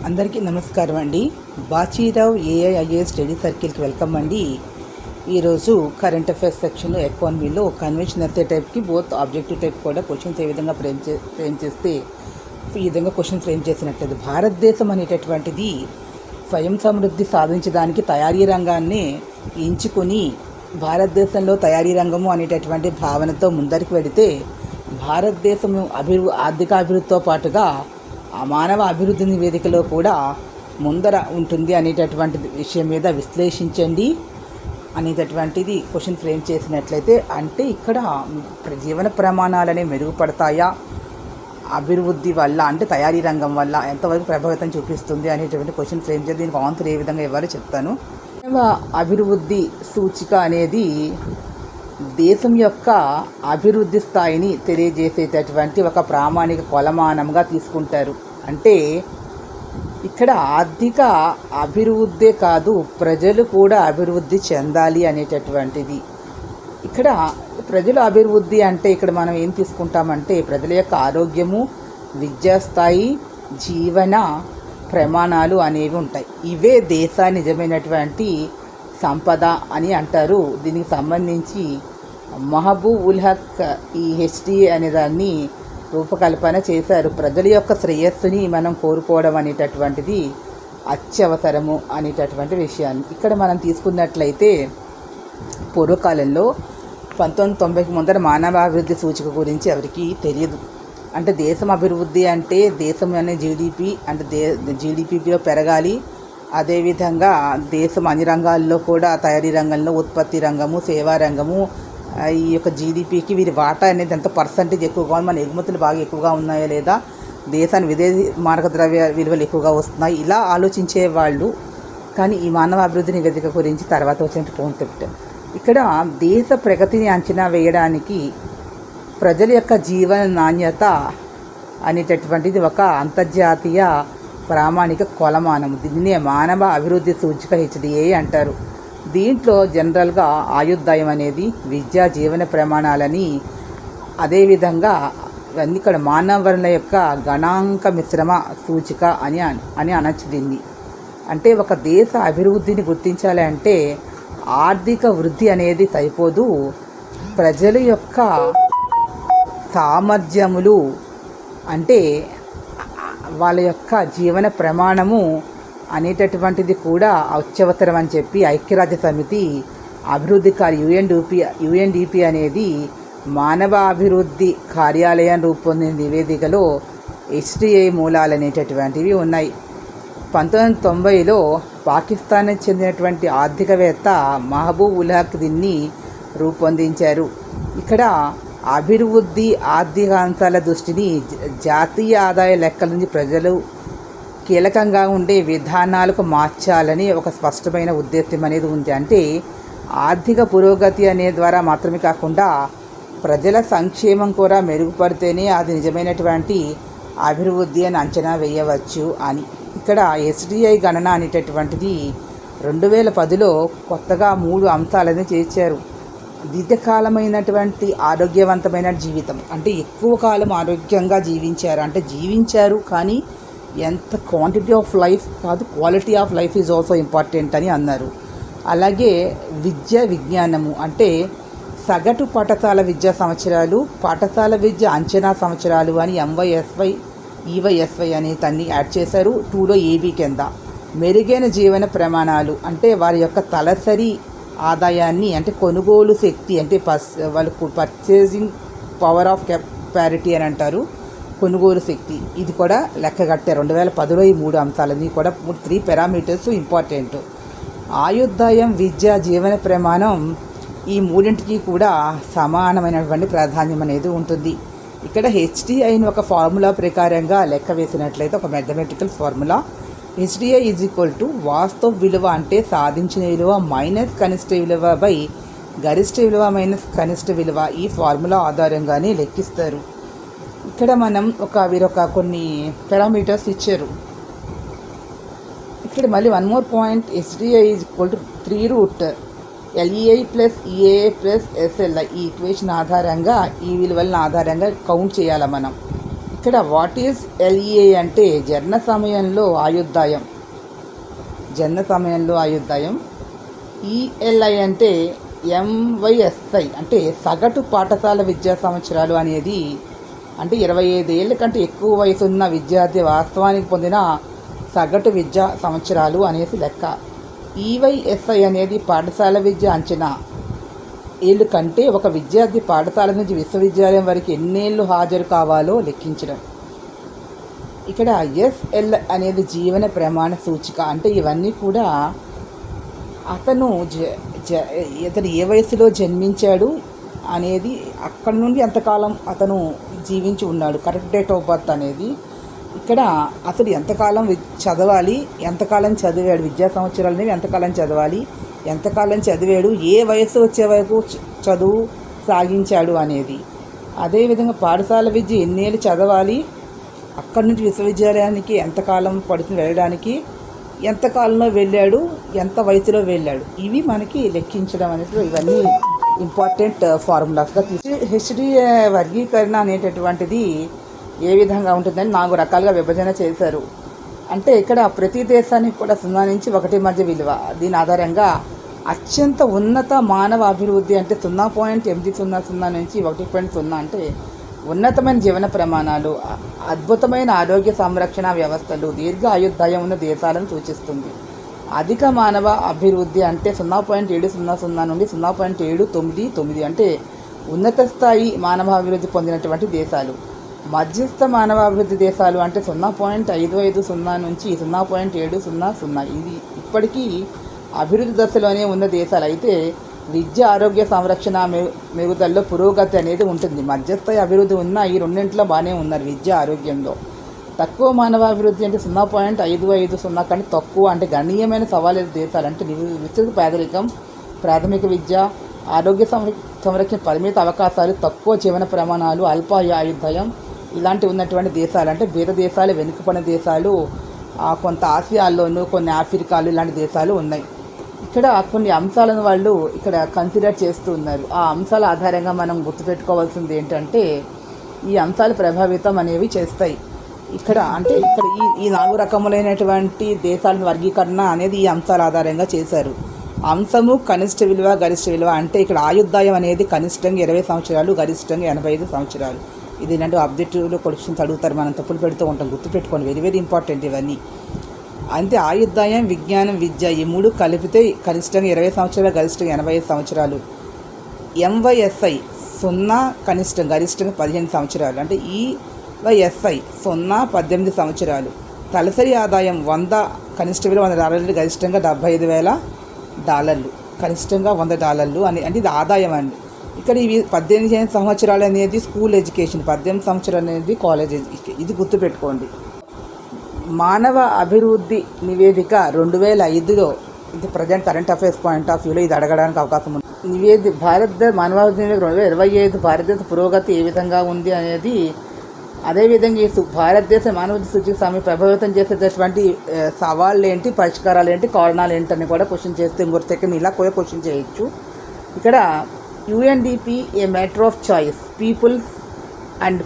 అందరికీ నమస్కారం అండి. బాచీరావు ఏఐఐఏ స్టడీ సర్కిల్కి వెల్కమ్ అండి. ఈరోజు కరెంట్ అఫైర్స్ సెక్షన్లో ఎకానమీలో కన్వెన్షన్ ఎస్సే టైప్కి బోత్ ఆబ్జెక్టివ్ టైప్ కూడా క్వశ్చన్స్ ఏ విధంగా ఫ్రేమ్ చేస్తే ఈ విధంగా క్వశ్చన్ ఫ్రేమ్ చేసినట్లేదు. భారతదేశం అనేటటువంటిది స్వయం సమృద్ధి సాధించడానికి తయారీ రంగాన్ని ఎంచుకొని భారతదేశంలో తయారీ రంగము అనేటటువంటి భావనతో ముందరికి వెళితే భారతదేశం ఆర్థిక అభివృద్ధితో పాటుగా ఆ మానవ అభివృద్ధి నివేదికలో కూడా ముందర ఉంటుంది అనేటటువంటి విషయం మీద విశ్లేషించండి అనేటటువంటిది క్వశ్చన్ ఫ్రేమ్ చేసినట్లయితే, అంటే ఇక్కడ జీవన ప్రమాణాలనే మెరుగుపడతాయా అభివృద్ధి వల్ల, అంటే తయారీ రంగం వల్ల ఎంతవరకు ప్రభావితం చూపిస్తుంది అనేటువంటి క్వశ్చన్ ఫ్రేమ్ చేసి దీనికి ఆన్సర్ ఏ విధంగా ఇవ్వాలో చెప్తాను. అభివృద్ధి సూచిక అనేది దేశం యొక్క అభివృద్ధి స్థాయిని తెలియజేసేటటువంటి ఒక ప్రామాణిక కొలమానంగా తీసుకుంటారు. అంటే ఇక్కడ ఆర్థిక అభివృద్ధే కాదు, ప్రజలు కూడా అభివృద్ధి చెందాలి అనేటటువంటిది. ఇక్కడ ప్రజల అభివృద్ధి అంటే ఇక్కడ మనం ఏం తీసుకుంటామంటే ప్రజల యొక్క ఆరోగ్యము, విద్యాస్థాయి, జీవన ప్రమాణాలు అనేవి ఉంటాయి. ఇవే దేశాన్ని నిజమైనటువంటి సంపద అని అంటారు. దీనికి సంబంధించి మహబూబ్ ఉల్ హక్ ఈ హెచ్డిఏ అనే దాన్ని రూపకల్పన చేశారు. ప్రజల యొక్క శ్రేయస్సుని మనం కోరుకోవడం అనేటటువంటిది అత్యవసరము అనేటటువంటి విషయాన్ని ఇక్కడ మనం తీసుకున్నట్లయితే పూర్వకాలంలో 1990కి ముందర మానవాభివృద్ధి సూచిక గురించి ఎవరికి తెలియదు. అంటే దేశం అభివృద్ధి అంటే దేశం అనే జీడిపి అంటే జీడిపిలో పెరగాలి. అదేవిధంగా దేశం అన్ని రంగాల్లో కూడా తయారీ రంగంలో ఉత్పత్తి రంగము, సేవా రంగము, ఈ యొక్క జీడిపికి వీరి వాటా అనేది ఎంత పర్సంటేజ్ ఎక్కువగా ఉంది, మన ఎగుమతులు బాగా ఎక్కువగా ఉన్నాయా లేదా, దేశాన్ని విదేశీ మారక ద్రవ్య విలువలు ఎక్కువగా వస్తున్నాయి, ఇలా ఆలోచించేవాళ్ళు. కానీ ఈ మానవ అభివృద్ధి నివేదిక గురించి తర్వాత వచ్చిన కాన్సెప్ట్ ఇక్కడ దేశ ప్రగతిని అంచనా వేయడానికి ప్రజల యొక్క జీవన నాణ్యత అనేటటువంటిది ఒక అంతర్జాతీయ ప్రామాణిక కొలమానం. దీన్నే మానవ అభివృద్ధి సూచిక హెచ్డిఏ అంటారు. దీంట్లో జనరల్గా ఆయుర్దాయం అనేది విద్యా జీవన ప్రమాణాలని, అదేవిధంగా ఇవన్నీ ఇక్కడ మానవ వనరుల యొక్క గణాంక మిశ్రమ సూచిక అని అనొచ్చు దీన్ని. అంటే ఒక దేశ అభివృద్ధిని గుర్తించాలి అంటే ఆర్థిక వృద్ధి అనేది సరిపోదు, ప్రజల యొక్క సామర్థ్యములు అంటే వాళ్ళ యొక్క జీవన ప్రమాణము అనేటటువంటిది కూడా అత్యవసరం అని చెప్పి ఐక్యరాజ్య సమితి అభివృద్ధికారి యుఎన్డిపి అనేది మానవ అభివృద్ధి కార్యాలయం రూపొందిన నివేదికలో హెచ్డిఏ మూలాలు అనేటటువంటివి ఉన్నాయి. 1990లో పాకిస్తాన్కి చెందినటువంటి ఆర్థికవేత్త మహబూబ్ ఉల్ హక్ దీన్ని రూపొందించారు. ఇక్కడ అభివృద్ధి ఆర్థిక అంశాల దృష్టిని జాతీయ ఆదాయ లెక్కల నుంచి ప్రజలు కీలకంగా ఉండే విధానాలకు మార్చాలని ఒక స్పష్టమైన ఉద్దేశం అనేది ఉంది. అంటే ఆర్థిక పురోగతి అనే ద్వారా మాత్రమే కాకుండా ప్రజల సంక్షేమం కూడా మెరుగుపడితేనే అది నిజమైనటువంటి అభివృద్ధి అని అంచనా వేయవచ్చు అని. ఇక్కడ ఎస్డిఐ గణన అనేటటువంటిది 2010లో కొత్తగా 3 అంశాలని చేర్చారు. దీర్ఘకాలమైనటువంటి ఆరోగ్యవంతమైన జీవితం అంటే ఎక్కువ కాలం ఆరోగ్యంగా జీవించారు కానీ ఎంత క్వాంటిటీ ఆఫ్ లైఫ్ కాదు, quality of life is also important అని అన్నారు. అలాగే విజ్ఞానము అంటే సగటు పాఠశాల విద్యా సంవత్సరాలు, పాఠశాల విద్య అంచనా సంవత్సరాలు అని MYSY EYSY అనే దాన్ని యాడ్ చేశారు. 2లో AB కింద మెరుగైన జీవన ప్రమాణాలు అంటే వారి యొక్క తలసరి ఆదాయాన్ని అంటే కొనుగోలు శక్తి అంటే వాళ్ళకు పర్చేసింగ్ పవర్ ఆఫ్ కెపారిటీ అని అంటారు, కొనుగోలు శక్తి, ఇది కూడా లెక్క కట్టారు. 2010లో ఈ 3 అంశాలని కూడా 3 పారామీటర్స్ ఇంపార్టెంట్. ఆయుర్దాయం, విద్య, జీవన ప్రమాణం ఈ మూడింటికి కూడా సమానమైనటువంటి ప్రాధాన్యం అనేది ఉంటుంది. ఇక్కడ హెచ్డిఐని ఒక ఫార్ములా ప్రకారంగా లెక్క వేసినట్లయితే ఒక mathematical formula HDI is equal to వాస్తవ విలువ అంటే సాధించిన విలువ మైనస్ కనిష్ట విలువ బై గరిష్ట విలువ మైనస్ కనిష్ట విలువ. ఈ ఫార్ములా ఆధారంగానే లెక్కిస్తారు. ఇక్కడ మనం వీరొక కొన్ని పారామీటర్స్ ఇచ్చారు. ఇక్కడ మళ్ళీ 1 more point, HDI is equal to 3 LEI plus EAA plus SLI ఈ ఈక్వేషన్ ఆధారంగా ఈ విలువలను ఆధారంగా కౌంట్ చేయాలి మనం. ఇక్కడ వాట్ ఈజ్ ఎల్ఈఏ అంటే జనన సమయంలో ఆయుర్దాయం. ఈఎల్ఐ అంటే ఎంవైఎస్ఐ అంటే సగటు పాఠశాల విద్యా సంవత్సరాలు అనేది, అంటే 25 ఏళ్ళ కంటే ఎక్కువ వయసు ఉన్న విద్యార్థి వాస్తవానికి పొందిన సగటు విద్యా సంవత్సరాలు అనేసి లెక్క. ఈవైఎస్ఐ అనేది పాఠశాల విద్య అంచనా ఏళ్ళు కంటే ఒక విద్యార్థి పాఠశాల నుంచి విశ్వవిద్యాలయం వరకు ఎన్నేళ్ళు హాజరు కావాలో లెక్కించడం. ఇక్కడ ఎస్ఎల్ అనేది జీవన ప్రమాణ సూచిక. అంటే ఇవన్నీ కూడా అతను ఇతను ఏ వయసులో జన్మించాడు అనేది, అక్కడి నుండి ఎంతకాలం అతను జీవించి ఉన్నాడు, కరెక్ట్ డేట్ ఆఫ్ బర్త్ అనేది. ఇక్కడ అతడు ఎంతకాలం చదవాలి, ఎంతకాలం చదివాడు, విద్యా సంవత్సరాలు అనేవి ఎంతకాలం చదవాలి, ఎంతకాలం చదివాడు, ఏ వయసు వచ్చే వరకు చదువు సాగించాడు అనేది. అదేవిధంగా పాఠశాల విద్య ఎన్నేళ్ళు చదవాలి, అక్కడి నుంచి విశ్వవిద్యాలయానికి ఎంతకాలం పడుతుంది వెళ్ళడానికి, ఎంతకాలంలో వెళ్ళాడు, ఎంత వయసులో వెళ్ళాడు, ఇవి మనకి లెక్కించడం అనేది. ఇవన్నీ ఇంపార్టెంట్ ఫార్ములాస్గా హెచ్డిఏ వర్గీకరణ అనేటటువంటిది ఏ విధంగా ఉంటుందని 4 రకాలుగా విభజన చేశారు. అంటే ఇక్కడ ప్రతి దేశానికి కూడా 0 నుంచి 1 మధ్య విలువ. దీని ఆధారంగా అత్యంత ఉన్నత మానవ అభివృద్ధి అంటే 0.800 నుంచి 1.0 అంటే ఉన్నతమైన జీవన ప్రమాణాలు, అద్భుతమైన ఆరోగ్య సంరక్షణ వ్యవస్థలు, దీర్ఘ ఆయుర్దాయం ఉన్న దేశాలను సూచిస్తుంది. అధిక మానవ అభివృద్ధి అంటే 0.700 నుండి 0.799 అంటే ఉన్నత స్థాయి మానవ అభివృద్ధి పొందినటువంటి దేశాలు. మధ్యస్థ మానవాభివృద్ధి దేశాలు అంటే 0.550 నుంచి 0.700. ఇది ఇప్పటికీ అభివృద్ధి దశలోనే ఉన్న దేశాలు. అయితే విద్య, ఆరోగ్య సంరక్షణ మెరుగుదలలో పురోగతి అనేది ఉంటుంది. మధ్యస్థాయి అభివృద్ధి ఉన్న ఈ రెండింటిలో బాగానే ఉన్నారు విద్య, ఆరోగ్యంలో. తక్కువ మానవాభివృద్ధి అంటే 0.550 కంటే తక్కువ, అంటే గణనీయమైన సవాలు దేశాలు అంటే విస్తృత పేదరికం, ప్రాథమిక విద్య, ఆరోగ్య సంరక్షణ పరిమిత అవకాశాలు, తక్కువ జీవన ప్రమాణాలు, అల్ప ఆయుర్దాయం ఇలాంటి ఉన్నటువంటి దేశాలు అంటే బీద దేశాలు, వెనుకబడిన దేశాలు, కొంత ఆసియాల్లోనూ కొన్ని ఆఫ్రికాలు ఇలాంటి దేశాలు ఉన్నాయి. ఇక్కడ కొన్ని అంశాలను వాళ్ళు ఇక్కడ కన్సిడర్ చేస్తూ ఉన్నారు. ఆ అంశాల ఆధారంగా మనం గుర్తుపెట్టుకోవాల్సింది ఏంటంటే ఈ అంశాలు ప్రభావితం అనేవి చేస్తాయి. ఇక్కడ ఈ 4 రకములైనటువంటి దేశాల వర్గీకరణ అనేది ఈ అంశాల ఆధారంగా చేశారు. అంశము కనిష్ట విలువ, గరిష్ట విలువ. అంటే ఇక్కడ ఆయుర్దాయం అనేది కనిష్టంగా 20 సంవత్సరాలు, గరిష్టంగా 85 సంవత్సరాలు. ఇది ఇలాంటి ఆబ్జెక్టివ్లో క్వశ్చన్స్ అడుగుతారు, మనం తప్పులు పెడుతూ ఉంటాం, గుర్తుపెట్టుకోండి. వెరీ వెరీ ఇంపార్టెంట్ ఇవన్నీ. అంతే ఆయుర్దాయం, విజ్ఞానం, విద్య ఈ 3 కలిపితే కనిష్టంగా 20 సంవత్సరాలు, గరిష్టంగా 85 సంవత్సరాలు. ఎంవైఎస్ఐ 0 కనిష్టం, గరిష్టంగా 15 సంవత్సరాలు. అంటే ఈవైఎస్ఐ 0 18 సంవత్సరాలు. తలసరి ఆదాయం 100 కనిష్ట విలువ $100, గరిష్టంగా $75,000, కనిష్టంగా $100 అని. అంటే ఇది ఆదాయం అండి. ఇక్కడ ఇవి 18 సంవత్సరాలు అనేది స్కూల్ ఎడ్యుకేషన్, 18 సంవత్సరాలు అనేది కాలేజ్ ఎడ్యుకేషన్. ఇది గుర్తుపెట్టుకోండి. మానవ అభివృద్ధి నివేదిక 2005లో, ఇది present current affairs point of వ్యూలో ఇది అడగడానికి అవకాశం ఉంది. మానవాభివృద్ధి నివేదిక 2025 భారతదేశ పురోగతి ఏ విధంగా ఉంది అనేది, అదేవిధంగా ఈ భారతదేశ మానవాభివృద్ధి సూచిక సమయం ప్రభావితం చేసేటటువంటి సవాళ్ళు ఏంటి, పరిష్కారాలు ఏంటి, కారణాలు ఏంటని కూడా క్వశ్చన్ చేస్తే ఇంకొక సెకండ్ ఇలా కూడా క్వశ్చన్ చేయొచ్చు. ఇక్కడ UNDP a matter of choice, peoples and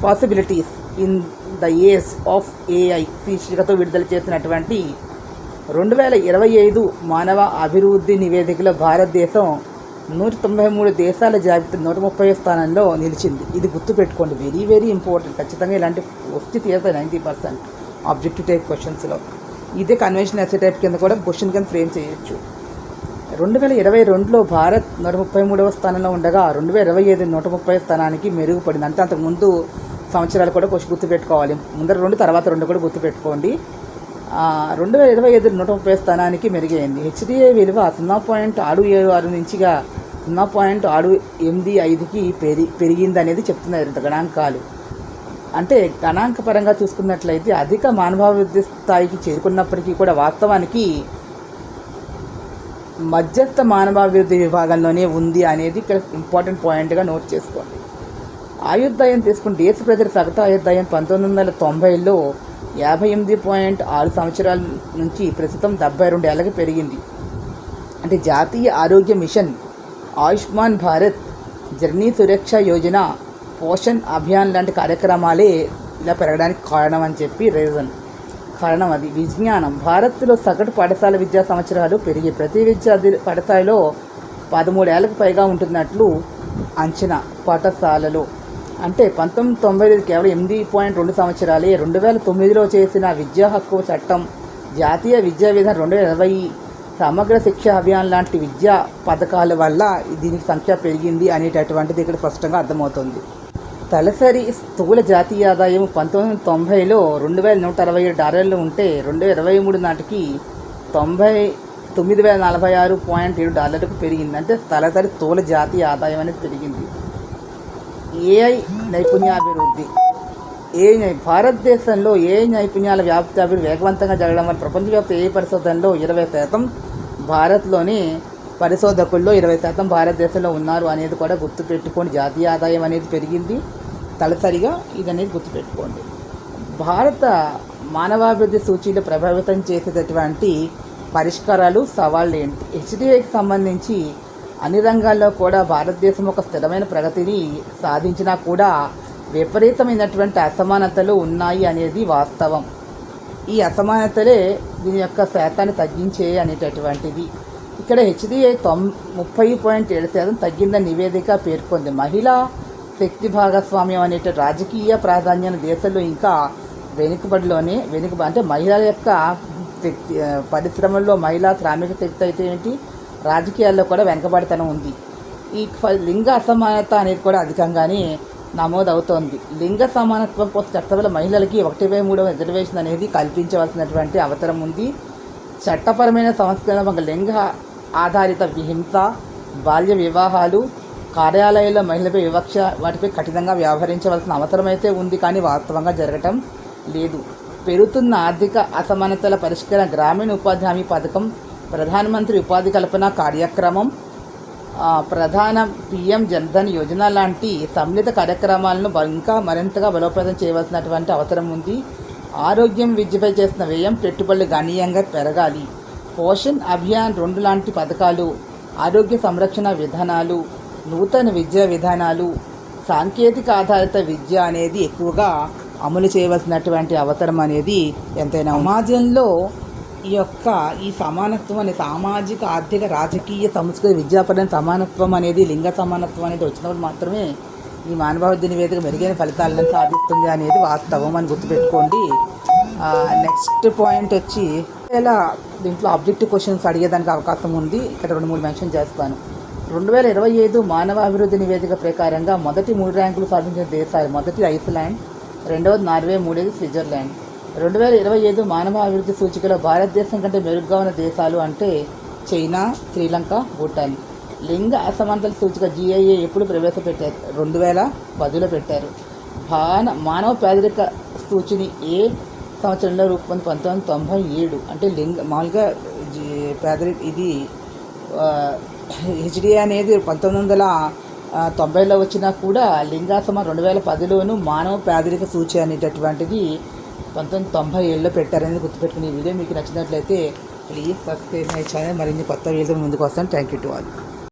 possibilities in the age of AI శీర్షికతో విడుదల చేసినటువంటి 2025 మానవ అభివృద్ధి నివేదికలో భారతదేశం 193 దేశాల జాబితా 130వ స్థానంలో నిలిచింది. ఇది గుర్తుపెట్టుకోండి, వెరీ వెరీ ఇంపార్టెంట్. ఖచ్చితంగా ఇలాంటి వచ్చి తీరుతాయి 90% ఆబ్జెక్టివ్ టైప్ క్వశ్చన్స్లో. ఇదే కన్వెన్షన్ ఎస్ఏ టైప్ కింద కూడా క్వశ్చన్ కింద ఫ్రేమ్ చేయొచ్చు. 2022లో భారత్ 133వ స్థానంలో ఉండగా 2025 130వ స్థానానికి మెరుగుపడింది. అంటే అంతకుముందు సంవత్సరాలు కూడా క్వశ్చన్ గుర్తుపెట్టుకోవాలి. ముందర 2 తర్వాత 2 కూడా గుర్తుపెట్టుకోండి. 2025 130వ స్థానానికి మెరుగైంది. హెచ్డిఏ విలువ 0.676 నుంచిగా 0.685కి పెరిగింది అనేది చెప్తున్నారు గణాంకాలు. అంటే గణాంకపరంగా చూసుకున్నట్లయితే అధిక మానవాభివృద్ధి స్థాయికి చేరుకున్నప్పటికీ కూడా వాస్తవానికి మధ్యస్థ మానవాభివృద్ధి విభాగంలోనే ఉంది అనేది ఇక్కడ ఇంపార్టెంట్ పాయింట్గా నోట్ చేసుకోండి. ఆయుర్దాయం తీసుకుని దేశ ప్రజల సగటు ఆయుర్దాయం 1990లో 58.6 సంవత్సరాల నుంచి ప్రస్తుతం 72 ఏళ్ళకి పెరిగింది. అంటే జాతీయ ఆరోగ్య మిషన్, ఆయుష్మాన్ భారత్, జర్నీ సురక్ష యోజన, పోషణ్ అభియాన్ లాంటి కార్యక్రమాలే ఇలా పెరగడానికి కారణం అని చెప్పి కారణం అది. విజ్ఞానం. భారత్లో సగటు పాఠశాల విద్యా సంవత్సరాలు పెరిగి ప్రతి విద్యార్థి పాఠశాలలో 13 ఏళ్లకు పైగా ఉంటున్నట్లు అంచనా. పాఠశాలలో అంటే 1990 కేవలం 8.2 సంవత్సరాలే. 2009లో చేసిన విద్యా హక్కు చట్టం, జాతీయ విద్యా విధానం 2020, సమగ్ర శిక్ష అభియాన్ లాంటి విద్యా పథకాల వల్ల దీనికి సంఖ్య పెరిగింది అనేటటువంటిది ఇక్కడ స్పష్టంగా అర్థమవుతుంది. తలసరి స్థూల జాతీయ ఆదాయం 1990లో $2,167 ఉంటే 2023 నాటికి $9,046.7 పెరిగింది. అంటే తలసరి స్థూల జాతీయ ఆదాయం అనేది పెరిగింది. ఏఐ నైపుణ్యాభివృద్ధి. భారతదేశంలో ఏఐ నైపుణ్యాల వ్యాప్తి అభివృద్ధి వేగవంతంగా జరగడం వల్ల ప్రపంచవ్యాప్త ఏఐ పరిశోధనలో 20% భారత్లోని పరిశోధకుల్లో 20% భారతదేశంలో ఉన్నారు అనేది కూడా గుర్తుపెట్టుకోండి. జాతీయ ఆదాయం అనేది పెరిగింది తలసరిగా, ఇది అనేది గుర్తుపెట్టుకోండి. భారత మానవాభివృద్ధి సూచీలు ప్రభావితం చేసేటటువంటి పరిష్కారాలు, సవాళ్ళు ఏంటి? హెచ్డిఐకి సంబంధించి అన్ని రంగాల్లో కూడా భారతదేశం ఒక స్థిరమైన ప్రగతిని సాధించినా కూడా విపరీతమైనటువంటి అసమానతలు ఉన్నాయి అనేది వాస్తవం. ఈ అసమానతలే దీని యొక్క శాతాన్ని తగ్గించే అనేటటువంటిది. ఇక్కడ హెచ్డిఐ 30.7% తగ్గిందని నివేదిక పేర్కొంది. మహిళా శక్తి భాగస్వామ్యం అనేట రాజకీయ ప్రాధాన్యం దేశంలో ఇంకా అంటే మహిళల యొక్క పరిశ్రమల్లో మహిళా శ్రామిక శక్తి అయితే ఏంటి, రాజకీయాల్లో కూడా వెనకబడితనం ఉంది. ఈ లింగ అసమానత అనేది కూడా అధికంగానే నమోదవుతోంది. లింగ సమానత్వం కోసం చట్టంలో మహిళలకి 1/3 రిజర్వేషన్ అనేది కల్పించవలసినటువంటి అవసరం ఉంది. చట్టపరమైన సంస్కరణ లింగ ఆధారిత హింస, బాల్య వివాహాలు, కార్యాలయాల్లో మహిళలపై వివక్ష వాటిపై కఠినంగా వ్యవహరించవలసిన అవసరం అయితే ఉంది, కానీ వాస్తవంగా జరగటం లేదు. పెరుగుతున్న ఆర్థిక అసమానతల పరిష్కారం గ్రామీణ ఉపాధి హామీ పథకం, ప్రధానమంత్రి ఉపాధి కల్పన కార్యక్రమం, ప్రధాన PM జన్ధన్ యోజన లాంటి సమ్మిళిత కార్యక్రమాలను ఇంకా మరింతగా బలోపేతం చేయవలసినటువంటి అవసరం ఉంది. ఆరోగ్యం, విద్యపై చేసిన వ్యయం, పెట్టుబడులు గణనీయంగా పెరగాలి. పోషణ్ అభియాన్ 2 లాంటి పథకాలు, ఆరోగ్య సంరక్షణ విధానాలు, నూతన విద్యా విధానాలు, సాంకేతిక ఆధారిత విద్య అనేది ఎక్కువగా అమలు చేయవలసినటువంటి అవసరం అనేది ఎంతైనా. సమాజంలో ఈ సమానత్వం అనే సామాజిక, ఆర్థిక, రాజకీయ, సంస్కృతి, విద్యాపరమైన సమానత్వం అనేది, లింగ సమానత్వం అనేది వచ్చినప్పుడు మాత్రమే ఈ మానవాభివృద్ధి నివేదిక మెరుగైన ఫలితాలను సాధిస్తుంది అనేది వాస్తవం అని గుర్తుపెట్టుకోండి. నెక్స్ట్ పాయింట్ వచ్చి ఇలా దీంట్లో ఆబ్జెక్టివ్ క్వశ్చన్స్ అడిగేదానికి అవకాశం ఉంది. ఇక్కడ 2-3 మెన్షన్ చేస్తాను. 2025 మానవాభివృద్ధి నివేదిక ప్రకారంగా మొదటి 3 ర్యాంకులు సాధించిన దేశాలు: మొదటి ఐస్లాండ్, రెండవది నార్వే, మూడవది స్విట్జర్లాండ్. 2025 మానవాభివృద్ధి సూచికలో భారతదేశం కంటే మెరుగ్గా ఉన్న దేశాలు అంటే చైనా, శ్రీలంక, భూటాన్. లింగ అసమానతల సూచిక GIA ఎప్పుడు ప్రవేశపెట్టారు? 2010లో పెట్టారు. మానవ పేదరిక సూచిని ఏ సంవత్సరంలో రూపొంది? 1997. అంటే మామూలుగా ఇది హెచ్డిఐ అనేది 1990లో వచ్చినా కూడా లింగాసమానం 2010లోను మానవ పేదరిక సూచి అనేటటువంటిది 1997లో పెట్టారనేది గుర్తుపెట్టుకుని. ఈ వీడియో మీకు నచ్చినట్లయితే ప్లీజ్ సబ్స్క్రైబ్ మై ఛానల్. మరిన్ని కొత్త వీడియోలు ముందుకు వస్తాను. Thank you to all.